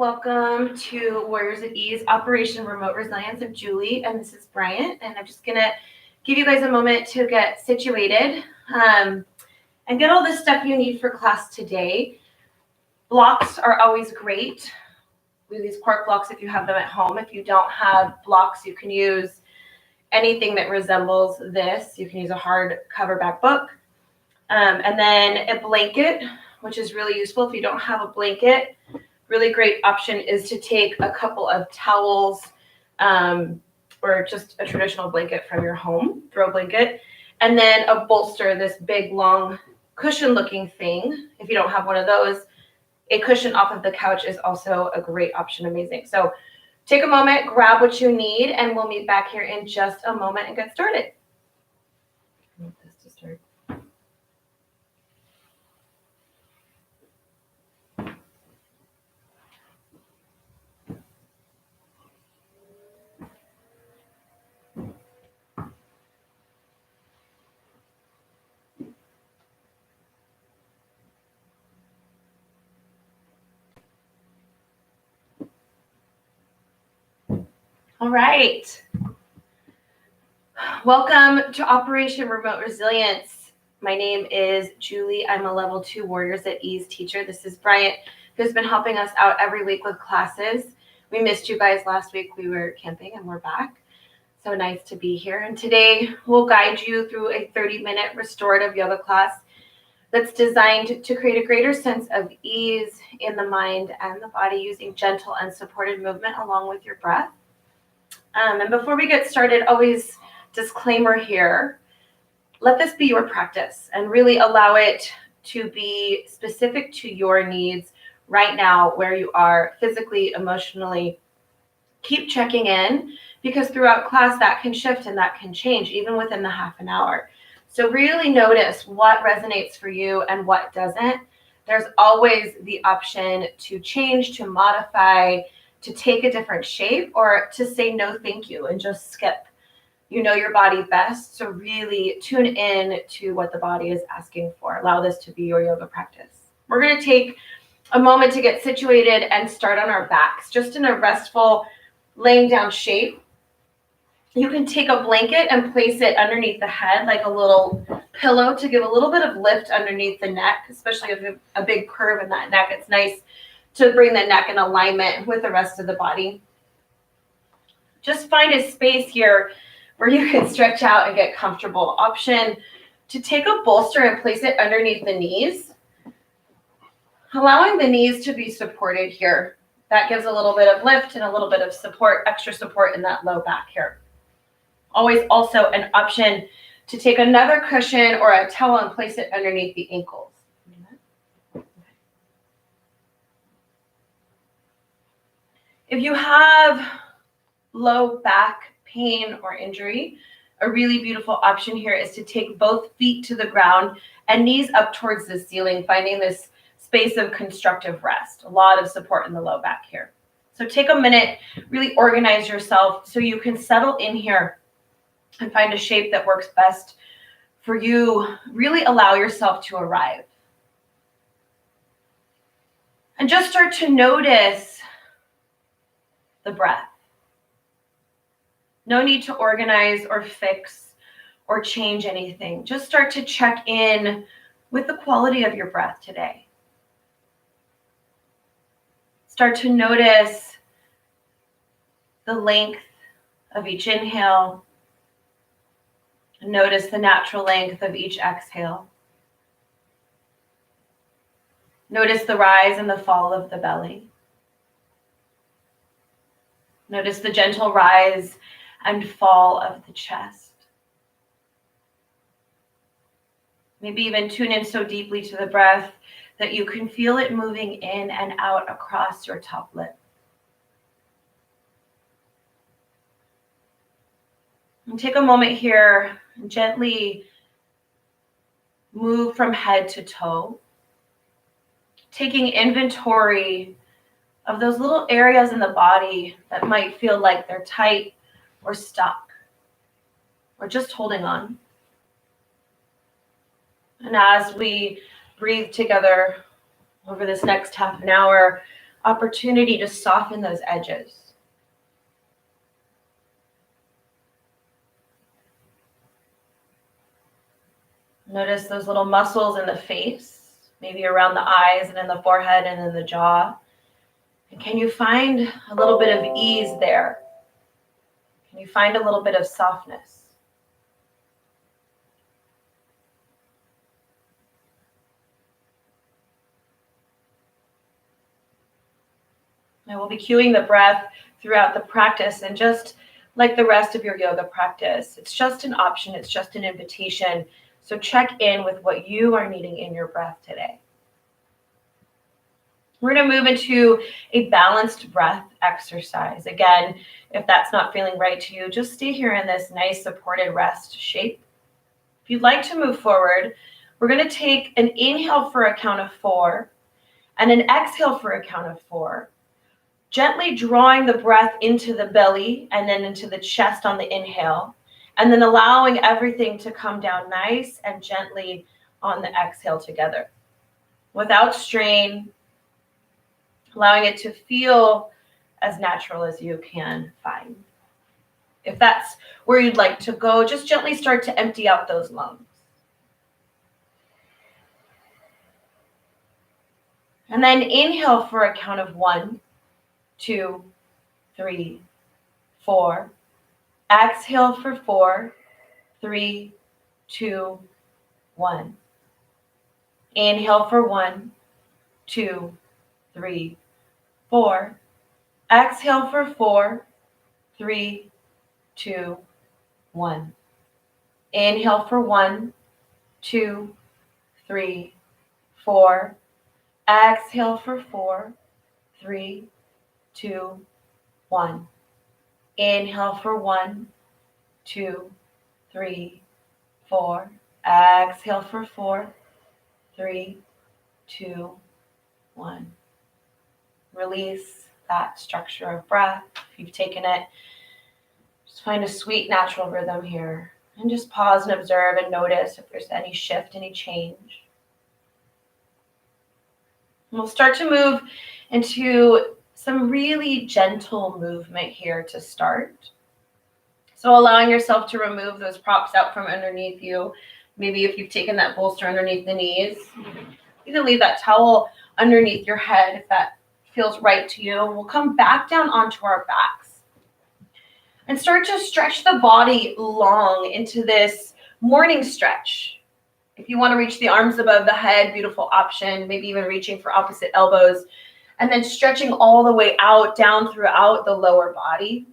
Welcome to Warriors at Ease, Operation Remote Resilience. I'm Julie, and this is Bryant, and I'm just going to give you guys a moment to get situated and get all the stuff you need for class today. Blocks are always great. We use cork blocks if you have them at home. If you don't have blocks, you can use anything that resembles this. You can use a hard coverback book, and then a blanket, which is really useful if you don't have a blanket. Really great option is to take a couple of towels or just a traditional blanket from your home, throw blanket, and then a bolster, this big, long, cushion-looking thing. If you don't have one of those, a cushion off of the couch is also a great option, amazing. So take a moment, grab what you need, and we'll meet back here in just a moment and get started. I want this to start. All right. Welcome to Operation Remote Resilience. My name is Julie. I'm a level 2 Warriors at Ease teacher. This is Bryant, who's been helping us out every week with classes. We missed you guys last week. We were camping and we're back. So nice to be here. And today we'll guide you through a 30-minute restorative yoga class that's designed to create a greater sense of ease in the mind and the body using gentle and supported movement along with your breath. And before we get started, always disclaimer here, let this be your practice and really allow it to be specific to your needs right now, where you are physically, emotionally. Keep checking in because throughout class that can shift and that can change even within the half an hour. So really notice what resonates for you and what doesn't. There's always the option to change, to modify, to take a different shape, or to say no thank you and just skip. You know your body best, so really tune in to what the body is asking for. Allow this to be your yoga practice. We're going to take a moment to get situated and start on our backs, just in a restful laying down shape. You can take a blanket and place it underneath the head like a little pillow to give a little bit of lift underneath the neck, especially if you have a big curve in that neck. It's nice to bring the neck in alignment with the rest of the body. Just find a space here where you can stretch out and get comfortable. Option to take a bolster and place it underneath the knees, allowing the knees to be supported here. That gives a little bit of lift and a little bit of support, extra support in that low back here. Always also an option to take another cushion or a towel and place it underneath the ankles. If you have low back pain or injury, a really beautiful option here is to take both feet to the ground and knees up towards the ceiling, finding this space of constructive rest. A lot of support in the low back here. So take a minute, really organize yourself so you can settle in here and find a shape that works best for you. Really allow yourself to arrive. And just start to notice the breath. No need to organize or fix or change anything. Just start to check in with the quality of your breath today. Start to notice the length of each inhale. Notice the natural length of each exhale. Notice the rise and the fall of the belly. Notice the gentle rise and fall of the chest. Maybe even tune in so deeply to the breath that you can feel it moving in and out across your top lip. And take a moment here and gently move from head to toe, taking inventory of those little areas in the body that might feel like they're tight or stuck or just holding on. And as we breathe together over this next half an hour, opportunity to soften those edges. Notice those little muscles in the face, maybe around the eyes and in the forehead and in the jaw. And can you find a little bit of ease there? Can you find a little bit of softness? I will be cueing the breath throughout the practice, and just like the rest of your yoga practice, it's just an option, it's just an invitation. So check in with what you are needing in your breath today. We're going to move into a balanced breath exercise. Again, if that's not feeling right to you, just stay here in this nice supported rest shape. If you'd like to move forward, we're going to take an inhale for a count of 4 and an exhale for a count of 4. Gently drawing the breath into the belly and then into the chest on the inhale, and then allowing everything to come down nice and gently on the exhale together. Without strain, allowing it to feel as natural as you can find. If that's where you'd like to go, just gently start to empty out those lungs. And then inhale for a count of 1, 2, 3, 4. Exhale for 4, 3, 2, 1. Inhale for 1, 2, 3, 4. Exhale for 4, 3, 2, 1. Inhale for 1, 2, 3, 4. Exhale for 4, 3, 2, 1. Inhale for 1, 2, 3, 4. Exhale for 4, 3, 2, 1. Release that structure of breath. If you've taken it, just find a sweet natural rhythm here. And just pause and observe and notice if there's any shift, any change. And we'll start to move into some really gentle movement here to start. So allowing yourself to remove those props out from underneath you. Maybe if you've taken that bolster underneath the knees, you can leave that towel underneath your head if that feels right to you. We'll come back down onto our backs and start to stretch the body long into this morning stretch. If you want to reach the arms above the head, beautiful option, maybe even reaching for opposite elbows, and then stretching all the way out, down throughout the lower body.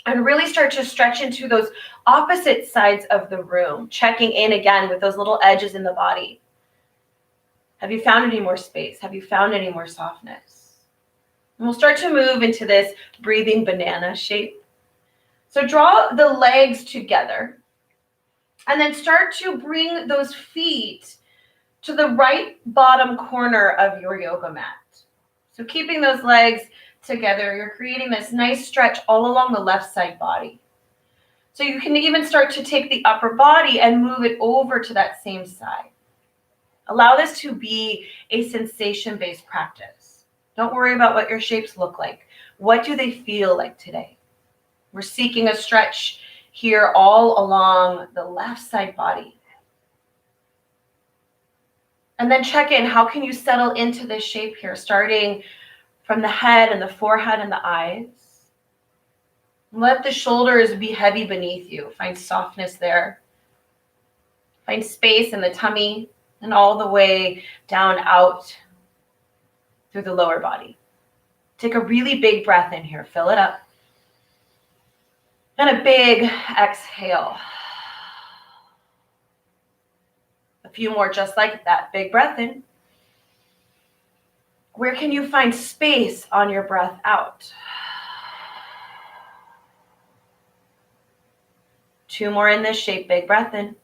And really start to stretch into those opposite sides of the room, checking in again with those little edges in the body. Have you found any more space? Have you found any more softness? And we'll start to move into this breathing banana shape. So draw the legs together and then start to bring those feet to the right bottom corner of your yoga mat. So keeping those legs together, you're creating this nice stretch all along the left side body. So you can even start to take the upper body and move it over to that same side. Allow this to be a sensation-based practice. Don't worry about what your shapes look like. What do they feel like today? We're seeking a stretch here all along the left side body. And then check in, how can you settle into this shape here, starting from the head and the forehead and the eyes. Let the shoulders be heavy beneath you. Find softness there. Find space in the tummy and all the way down out through the lower body. Take a really big breath in here. Fill it up. And a big exhale. A few more just like that. Big breath in. Where can you find space on your breath out? 2 more in this shape. Big breath in.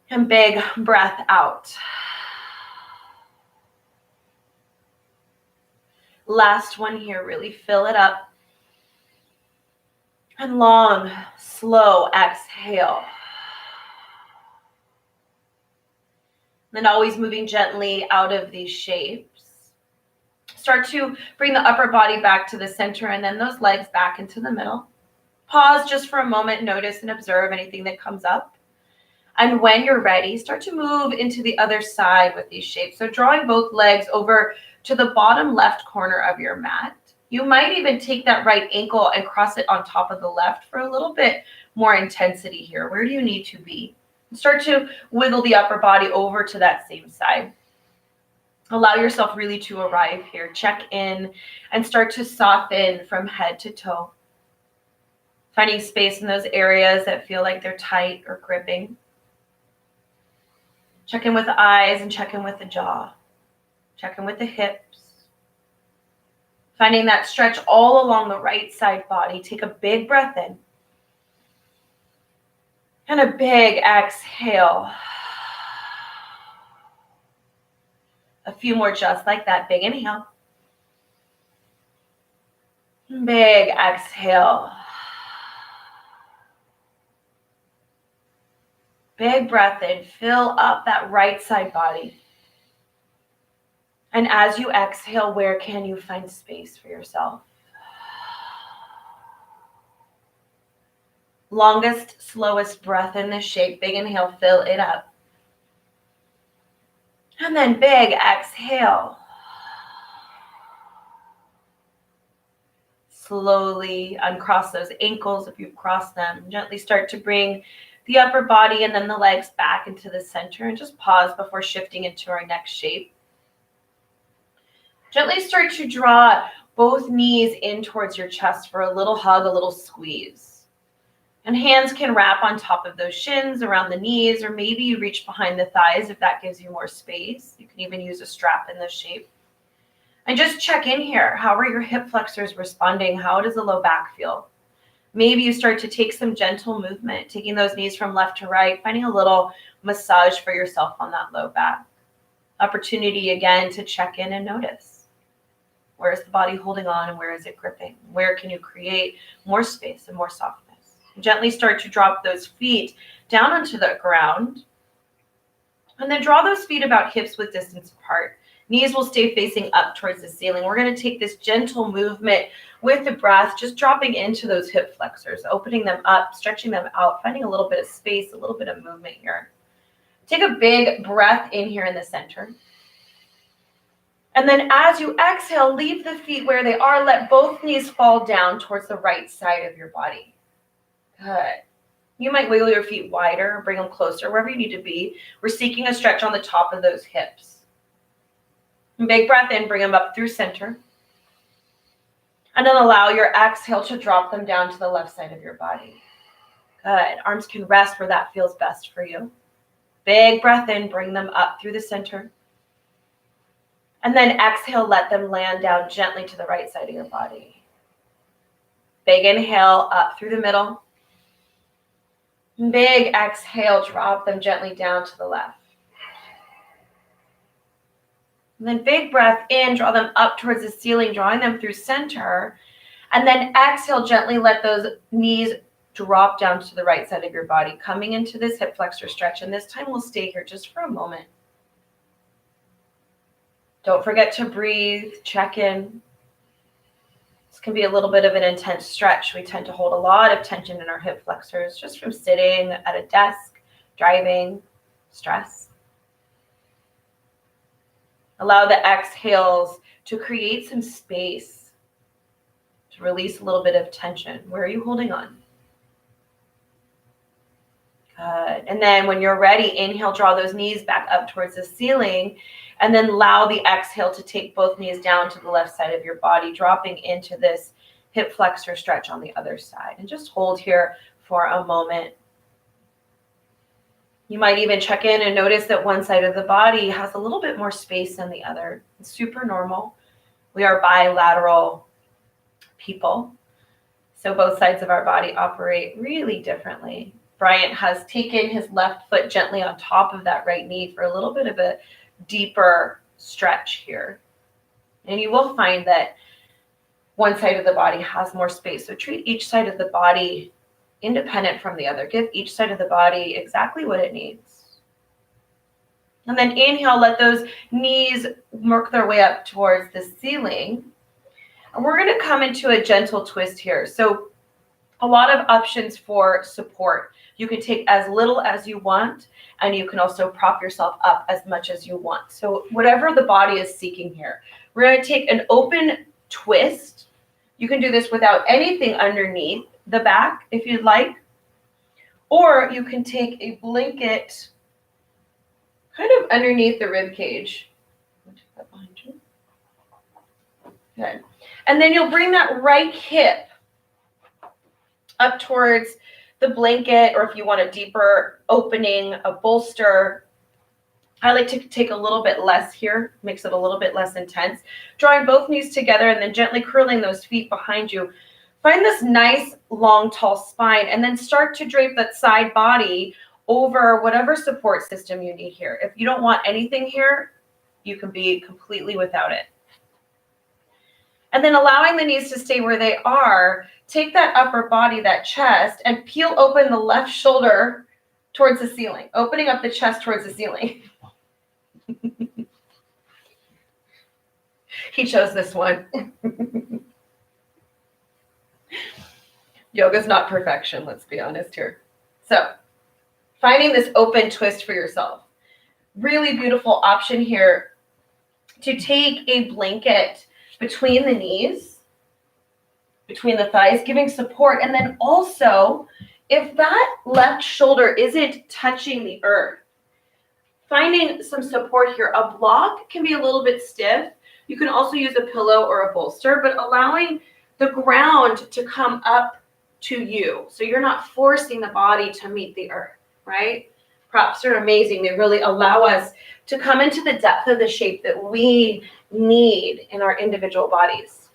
And big breath out. Last one here. Really fill it up. And long, slow exhale. Then always moving gently out of these shapes. Start to bring the upper body back to the center and then those legs back into the middle. Pause just for a moment, notice and observe anything that comes up. And when you're ready, start to move into the other side with these shapes. So drawing both legs over to the bottom left corner of your mat. You might even take that right ankle and cross it on top of the left for a little bit more intensity here. Where do you need to be? Start to wiggle the upper body over to that same side. Allow yourself really to arrive here. Check in and start to soften from head to toe. Finding space in those areas that feel like they're tight or gripping. Check in with the eyes and check in with the jaw. Check in with the hips. Finding that stretch all along the right side body. Take a big breath in. And a big exhale. A few more just like that. Big inhale. Big exhale. Big breath in. Fill up that right side body. And as you exhale, where can you find space for yourself? Longest, slowest breath in this shape. Big inhale, fill it up. And then big exhale. Slowly uncross those ankles if you've crossed them. Gently start to bring the upper body and then the legs back into the center and just pause before shifting into our next shape. Gently start to draw both knees in towards your chest for a little hug, a little squeeze. And hands can wrap on top of those shins, around the knees, or maybe you reach behind the thighs if that gives you more space. You can even use a strap in this shape. And just check in here. How are your hip flexors responding? How does the low back feel? Maybe you start to take some gentle movement, taking those knees from left to right, finding a little massage for yourself on that low back. Opportunity again to check in and notice. Where is the body holding on and where is it gripping? Where can you create more space and more softness? Gently start to drop those feet down onto the ground. And then draw those feet about hips width distance apart. Knees will stay facing up towards the ceiling. We're going to take this gentle movement with the breath, just dropping into those hip flexors, opening them up, stretching them out, finding a little bit of space, a little bit of movement here. Take a big breath in here in the center. And then as you exhale, leave the feet where they are. Let both knees fall down towards the right side of your body. Good. You might wiggle your feet wider or bring them closer, wherever you need to be. We're seeking a stretch on the top of those hips. And big breath in, bring them up through center. And then allow your exhale to drop them down to the left side of your body. Good. Arms can rest where that feels best for you. Big breath in, bring them up through the center. And then exhale, let them land down gently to the right side of your body. Big inhale, up through the middle. Big exhale, drop them gently down to the left. And then big breath in, draw them up towards the ceiling, drawing them through center. And then exhale, gently let those knees drop down to the right side of your body, coming into this hip flexor stretch. And this time we'll stay here just for a moment. Don't forget to breathe, check in. This can be a little bit of an intense stretch. We tend to hold a lot of tension in our hip flexors just from sitting at a desk, driving, stress. Allow the exhales to create some space, to release a little bit of tension. Where are you holding on? Good. And then when you're ready, inhale, draw those knees back up towards the ceiling, and then allow the exhale to take both knees down to the left side of your body, dropping into this hip flexor stretch on the other side. And just hold here for a moment. You might even check in and notice that one side of the body has a little bit more space than the other. It's super normal. We are bilateral people, so both sides of our body operate really differently. Bryant has taken his left foot gently on top of that right knee for a little bit of a deeper stretch here. And you will find that one side of the body has more space. So treat each side of the body independent from the other. Give each side of the body exactly what it needs. And then inhale, let those knees work their way up towards the ceiling. And we're going to come into a gentle twist here. So a lot of options for support. You can take as little as you want, and you can also prop yourself up as much as you want. So whatever the body is seeking here. We're going to take an open twist. You can do this without anything underneath the back if you'd like. Or you can take a blanket kind of underneath the rib cage. Good. And then you'll bring that right hip up towards the blanket, or if you want a deeper opening, a bolster. I like to take a little bit less here, makes it a little bit less intense. Drawing both knees together and then gently curling those feet behind you. Find this nice, long, tall spine, and then start to drape that side body over whatever support system you need here. If you don't want anything here, you can be completely without it. And then allowing the knees to stay where they are, take that upper body, that chest, and peel open the left shoulder towards the ceiling, opening up the chest towards the ceiling. He chose this one. Yoga's not perfection, let's be honest here. So, finding this open twist for yourself. Really beautiful option here to take a blanket between the knees, between the thighs, giving support. And then also, if that left shoulder isn't touching the earth, finding some support here. A block can be a little bit stiff. You can also use a pillow or a bolster, but allowing the ground to come up to you. So you're not forcing the body to meet the earth, right? Props are amazing. They really allow us to come into the depth of the shape that we need in our individual bodies.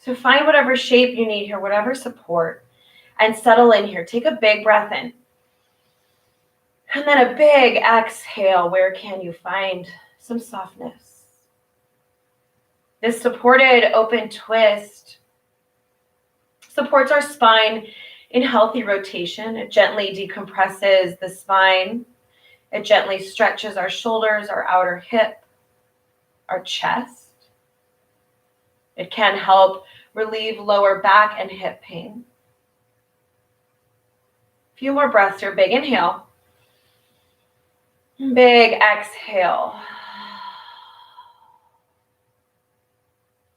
So find whatever shape you need here, whatever support, and settle in here. Take a big breath in. And then a big exhale. Where can you find some softness? This supported open twist supports our spine in healthy rotation. It gently decompresses the spine. It gently stretches our shoulders, our outer hip, our chest. It can help relieve lower back and hip pain. A few more breaths here. Big inhale. Big exhale.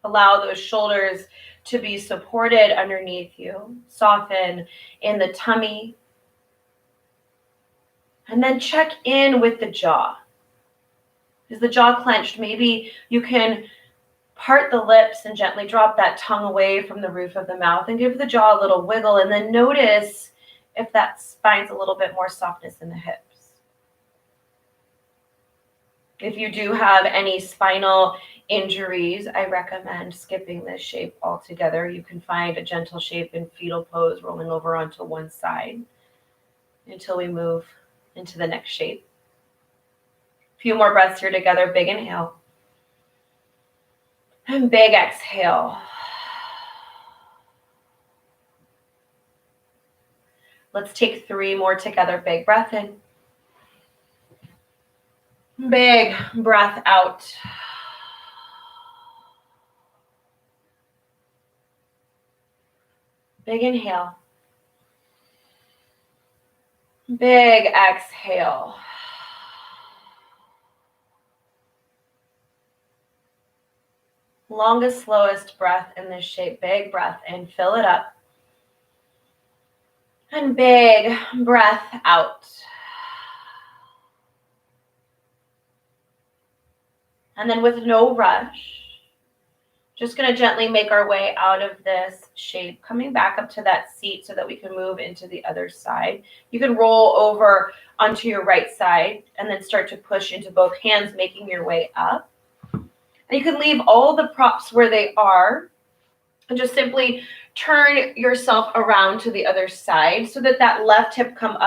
Allow those shoulders to be supported underneath you. Soften in the tummy. And then check in with the jaw. Is the jaw clenched? Maybe you can part the lips and gently drop that tongue away from the roof of the mouth and give the jaw a little wiggle. And then notice if that spine's a little bit more softness in the hips. If you do have any spinal injuries, I recommend skipping this shape altogether. You can find a gentle shape in fetal pose, rolling over onto one side until we move into the next shape. A few more breaths here together. Big inhale. And big exhale. Let's take 3 more together. Big breath in. Big breath out. Big inhale. Big exhale. Longest, slowest breath in this shape. Big breath in. Fill it up. And big breath out. And then with no rush, just going to gently make our way out of this shape, coming back up to that seat so that we can move into the other side. You can roll over onto your right side and then start to push into both hands, making your way up. And you can leave all the props where they are and just simply turn yourself around to the other side so that that left hip comes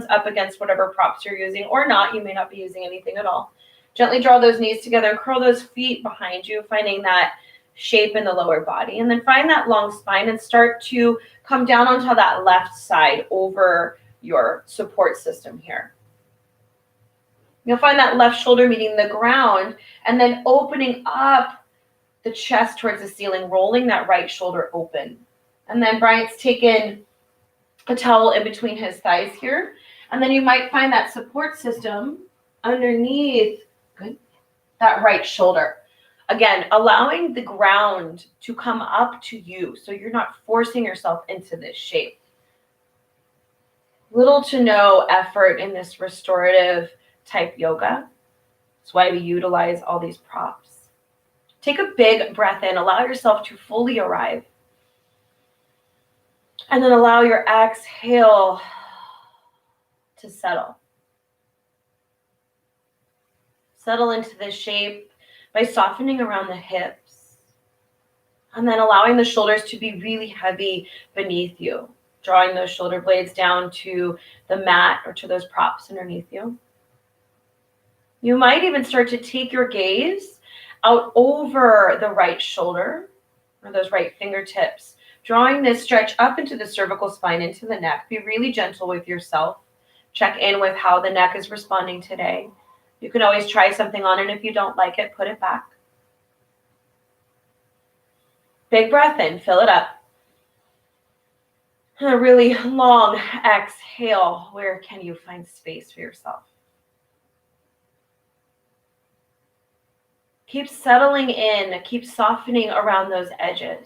up against whatever props you're using, or not. You may not be using anything at all. Gently draw those knees together, curl those feet behind you, finding that shape in the lower body. And then find that long spine and start to come down onto that left side over your support system here. You'll find that left shoulder meeting the ground and then opening up the chest towards the ceiling, rolling that right shoulder open. And then Bryant's taken a towel in between his thighs here. And then you might find that support system underneath that right shoulder. Again, allowing the ground to come up to you so you're not forcing yourself into this shape. Little to no effort in this restorative type yoga. That's why we utilize all these props. Take a big breath in. Allow yourself to fully arrive. And then allow your exhale to settle. Settle into this shape by softening around the hips. And then allowing the shoulders to be really heavy beneath you. Drawing those shoulder blades down to the mat or to those props underneath you. You might even start to take your gaze out over the right shoulder or those right fingertips, drawing this stretch up into the cervical spine, into the neck. Be really gentle with yourself. Check in with how the neck is responding today. You can always try something on, and if you don't like it, put it back. Big breath in, fill it up. And a really long exhale. Where can you find space for yourself? Keep settling in, keep softening around those edges.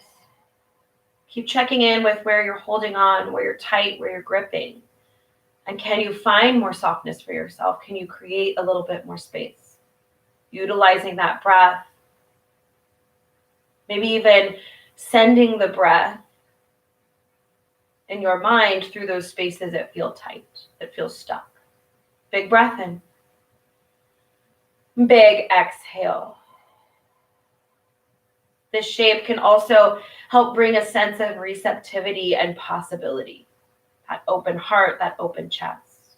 Keep checking in with where you're holding on, where you're tight, where you're gripping. And can you find more softness for yourself? Can you create a little bit more space? Utilizing that breath. Maybe even sending the breath in your mind through those spaces that feel tight, that feel stuck. Big breath in. Big exhale. This shape can also help bring a sense of receptivity and possibility. That open heart, that open chest.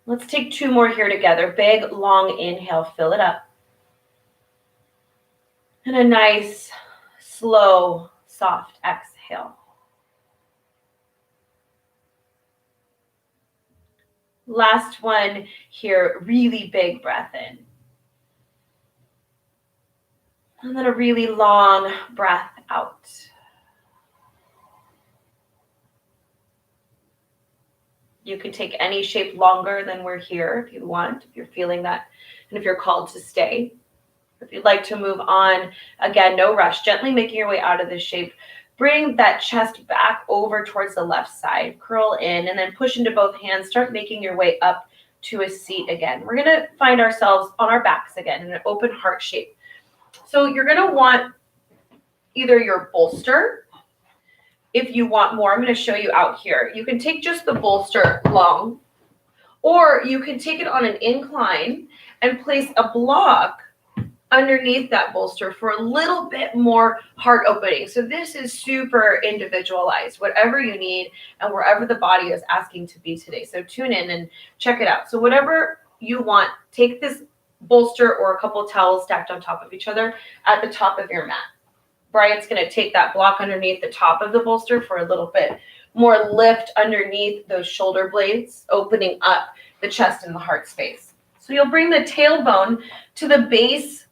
Let's take 2 more here together. Big, long inhale, fill it up. And a nice, slow, soft exhale. Last one here, really big breath in. And then a really long breath out. You can take any shape longer than we're here if you want, if you're feeling that, and if you're called to stay. If you'd like to move on, again, no rush, gently making your way out of this shape. Bring that chest back over towards the left side, curl in, and then push into both hands. Start making your way up to a seat again. We're gonna find ourselves on our backs again in an open heart shape. So you're gonna want either your bolster. If you want more, I'm going to show you out here. You can take just the bolster long, or you can take it on an incline and place a block underneath that bolster for a little bit more heart opening. So this is super individualized, whatever you need and wherever the body is asking to be today. So tune in and check it out. So whatever you want, take this bolster or a couple towels stacked on top of each other at the top of your mat. Bryant's going to take that block underneath the top of the bolster for a little bit more lift underneath those shoulder blades, opening up the chest and the heart space. So you'll bring the tailbone to the base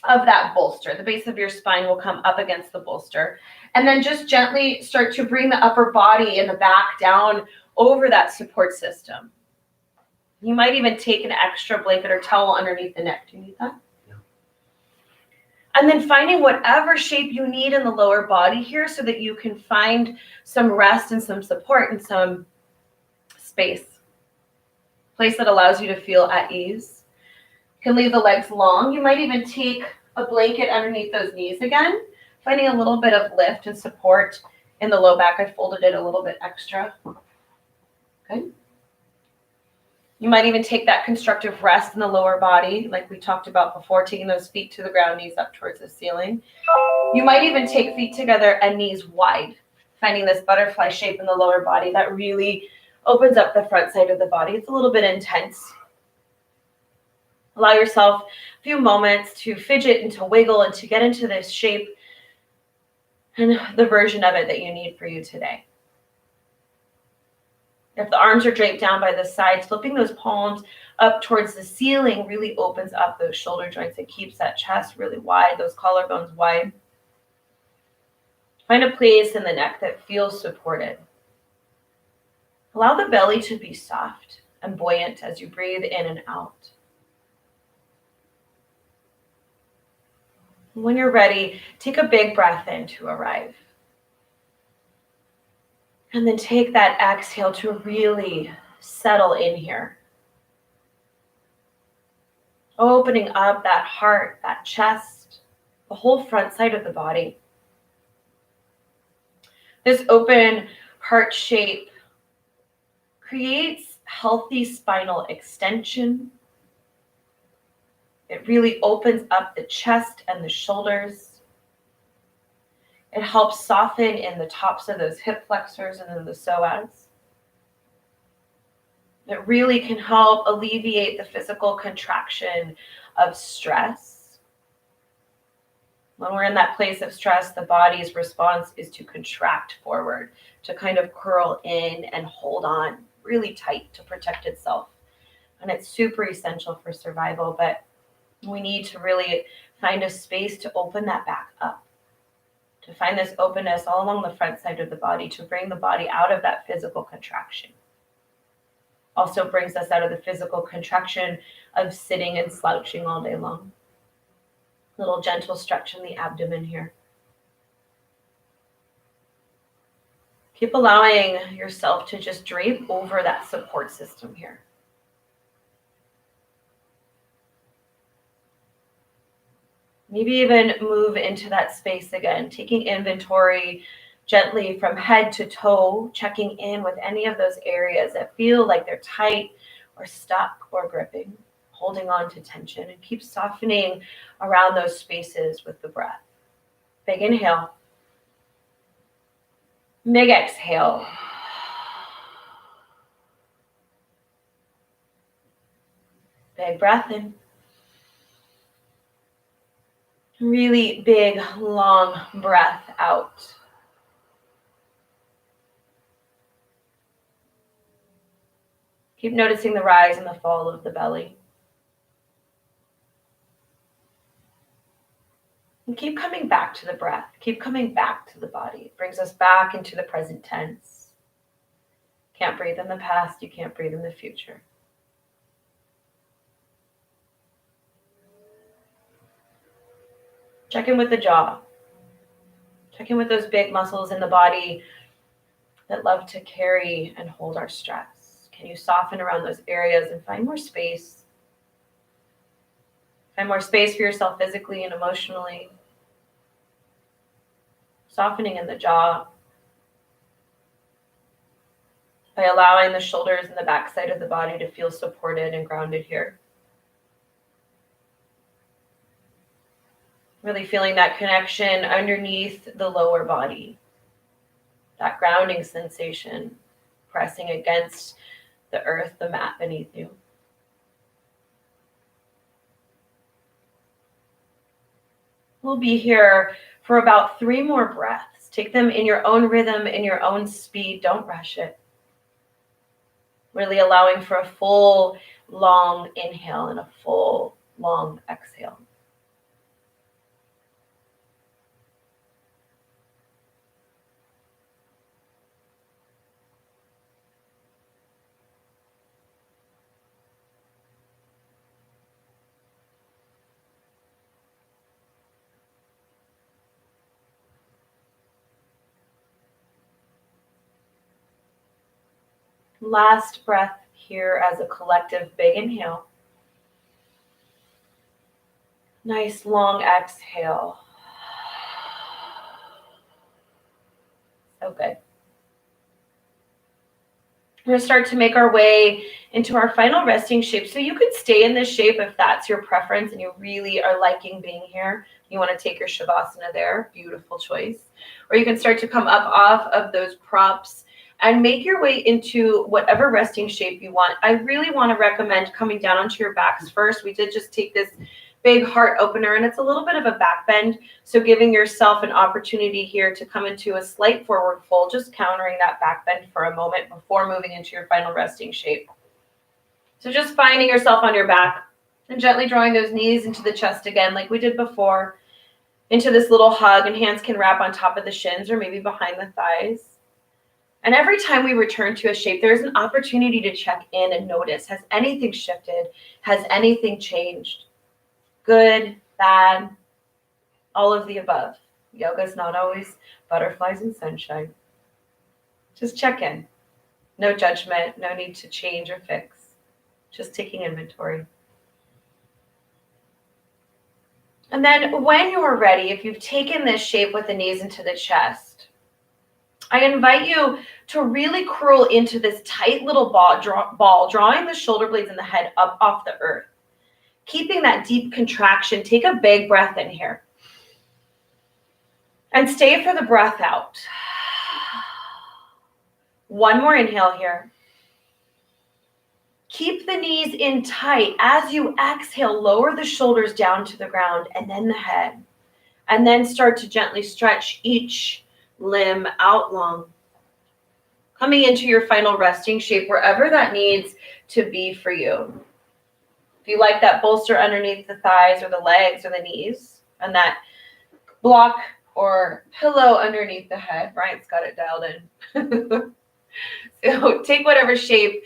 of that bolster. The base of your spine will come up against the bolster. And then just gently start to bring the upper body and the back down over that support system. You might even take an extra blanket or towel underneath the neck. Do you need that? And then finding whatever shape you need in the lower body here so that you can find some rest and some support and some space. Place that allows you to feel at ease. You can leave the legs long. You might even take a blanket underneath those knees again, finding a little bit of lift and support in the low back. I folded it a little bit extra. Good. You might even take that constructive rest in the lower body, like we talked about before, taking those feet to the ground, knees up towards the ceiling. You might even take feet together and knees wide, finding this butterfly shape in the lower body that really opens up the front side of the body. It's a little bit intense. Allow yourself a few moments to fidget and to wiggle and to get into this shape and the version of it that you need for you today. If the arms are draped down by the sides, flipping those palms up towards the ceiling really opens up those shoulder joints. It keeps that chest really wide, those collarbones wide. Find a place in the neck that feels supported. Allow the belly to be soft and buoyant as you breathe in and out. When you're ready, take a big breath in to arrive. And then take that exhale to really settle in here. Opening up that heart, that chest, the whole front side of the body. This open heart shape creates healthy spinal extension. It really opens up the chest and the shoulders. It helps soften in the tops of those hip flexors and then the psoas. It really can help alleviate the physical contraction of stress. When we're in that place of stress, the body's response is to contract forward, to kind of curl in and hold on really tight to protect itself. And it's super essential for survival, but we need to really find a space to open that back up, to find this openness all along the front side of the body, to bring the body out of that physical contraction. Also brings us out of the physical contraction of sitting and slouching all day long. Little gentle stretch in the abdomen here. Keep allowing yourself to just drape over that support system here. Maybe even move into that space again, taking inventory gently from head to toe, checking in with any of those areas that feel like they're tight or stuck or gripping, holding on to tension, and keep softening around those spaces with the breath. Big inhale. Big exhale. Big breath in. Really big, long breath out. Keep noticing the rise and the fall of the belly. And keep coming back to the breath. Keep coming back to the body. It brings us back into the present tense. Can't breathe in the past. You can't breathe in the future. Check in with the jaw. Check in with those big muscles in the body that love to carry and hold our stress. Can you soften around those areas and find more space? Find more space for yourself physically and emotionally. Softening in the jaw by allowing the shoulders and the back side of the body to feel supported and grounded here. Really feeling that connection underneath the lower body. That grounding sensation pressing against the earth, the mat beneath you. We'll be here for about 3 more breaths. Take them in your own rhythm, in your own speed. Don't rush it. Really allowing for a full, long inhale and a full, long exhale. Last breath here as a collective big inhale. Nice long exhale. So good. We're going to start to make our way into our final resting shape. So you could stay in this shape if that's your preference and you really are liking being here. You want to take your Shavasana there. Beautiful choice. Or you can start to come up off of those props and make your way into whatever resting shape you want. I really want to recommend coming down onto your backs first. We did just take this big heart opener, and it's a little bit of a back bend. So giving yourself an opportunity here to come into a slight forward fold, just countering that back bend for a moment before moving into your final resting shape. So just finding yourself on your back and gently drawing those knees into the chest again, like we did before, into this little hug, and hands can wrap on top of the shins or maybe behind the thighs. And every time we return to a shape, there's an opportunity to check in and notice, has anything shifted? Has anything changed? Good, bad, all of the above. Yoga is not always butterflies and sunshine. Just check in. No judgment, no need to change or fix. Just taking inventory. And then when you're ready, if you've taken this shape with the knees into the chest, I invite you to really curl into this tight little ball, drawing the shoulder blades and the head up off the earth. Keeping that deep contraction, take a big breath in here. And stay for the breath out. One more inhale here. Keep the knees in tight. As you exhale, lower the shoulders down to the ground and then the head. And then start to gently stretch each limb out long. Coming into your final resting shape, wherever that needs to be for you. If you like that bolster underneath the thighs or the legs or the knees, and that block or pillow underneath the head, Brian's got it dialed in. So take whatever shape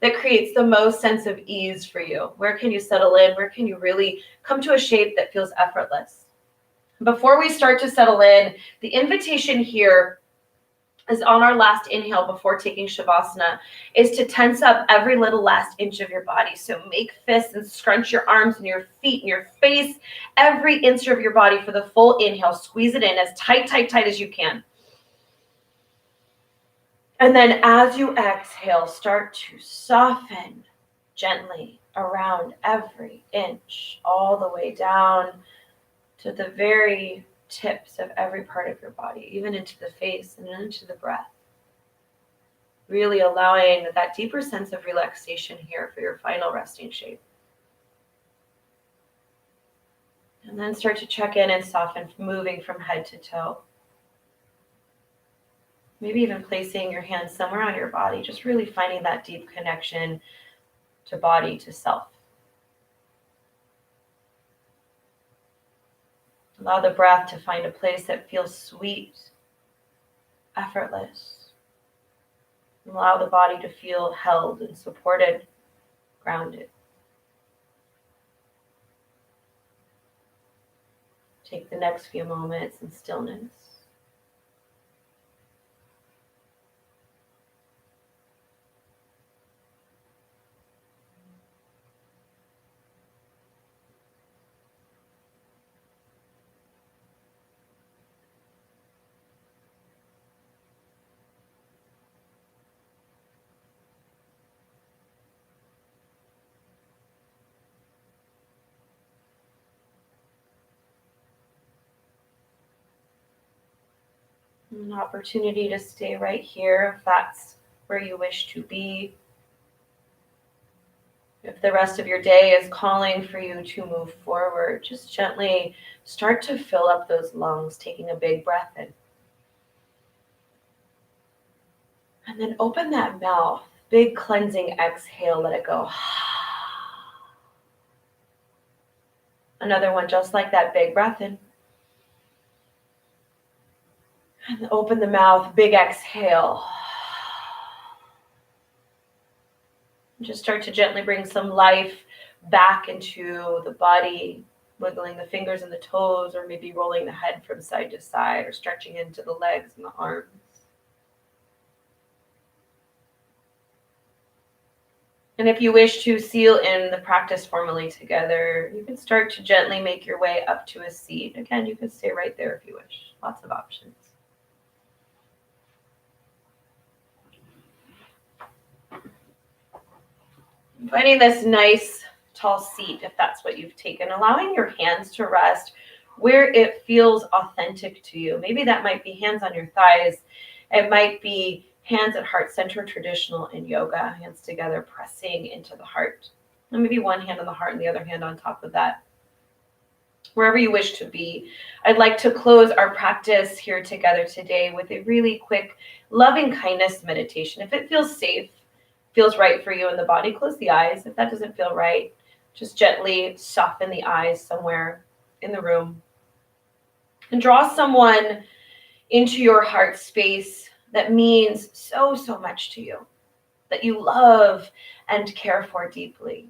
that creates the most sense of ease for you. Where can you settle in? Where can you really come to a shape that feels effortless? Before we start to settle in, the invitation here is on our last inhale before taking Shavasana is to tense up every little last inch of your body. So make fists and scrunch your arms and your feet and your face, every inch of your body for the full inhale. Squeeze it in as tight as you can. And then as you exhale, start to soften gently around every inch, all the way down to the very tips of every part of your body, even into the face and into the breath. Really allowing that deeper sense of relaxation here for your final resting shape. And then start to check in and soften, moving from head to toe. Maybe even placing your hands somewhere on your body, just really finding that deep connection to body, to self. Allow the breath to find a place that feels sweet, effortless. Allow the body to feel held and supported, grounded. Take the next few moments in stillness. An opportunity to stay right here if that's where you wish to be. If the rest of your day is calling for you to move forward, just gently start to fill up those lungs, taking a big breath in. And then open that mouth, big cleansing exhale, let it go. Another one just like that, big breath in. And open the mouth, big exhale. Just start to gently bring some life back into the body, wiggling the fingers and the toes, or maybe rolling the head from side to side, or stretching into the legs and the arms. And if you wish to seal in the practice formally together, you can start to gently make your way up to a seat. Again, you can stay right there if you wish. Lots of options. Finding this nice tall seat, if that's what you've taken, allowing your hands to rest where it feels authentic to you. Maybe that might be hands on your thighs. It might be hands at heart center, traditional in yoga, hands together, pressing into the heart. And maybe one hand on the heart and the other hand on top of that. wherever you wish to be. I'd like to close our practice here together today with a really quick loving kindness meditation. If it feels safe, feels right for you in the body, close the eyes. If that doesn't feel right, just gently soften the eyes somewhere in the room. And draw someone into your heart space that means so, so much to you, that you love and care for deeply.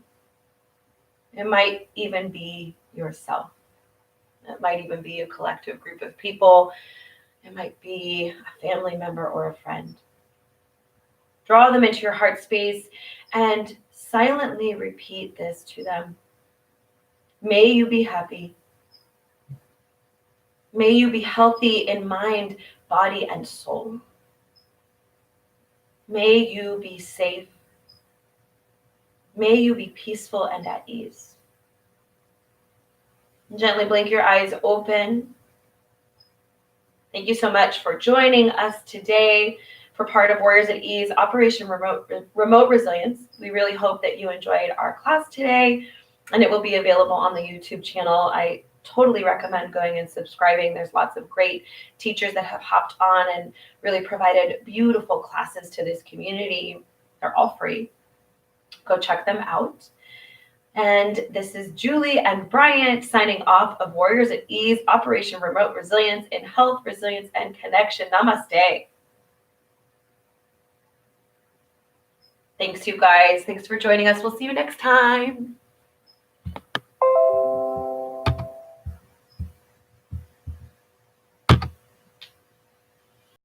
It might even be yourself. It might even be a collective group of people. It might be a family member or a friend. Draw them into your heart space and silently repeat this to them. May you be happy. May you be healthy in mind, body, and soul. May you be safe. May you be peaceful and at ease. Gently blink your eyes open. Thank you so much for joining us today for part of Warriors at Ease, Operation Remote Resilience. We really hope that you enjoyed our class today, and it will be available on the YouTube channel. I totally recommend going and subscribing. There's lots of great teachers that have hopped on and really provided beautiful classes to this community. They're all free. Go check them out. And this is Julie and Bryant signing off of Warriors at Ease, Operation Remote Resilience in Health, Resilience, and Connection. Namaste. Thanks, you guys. Thanks for joining us. We'll see you next time.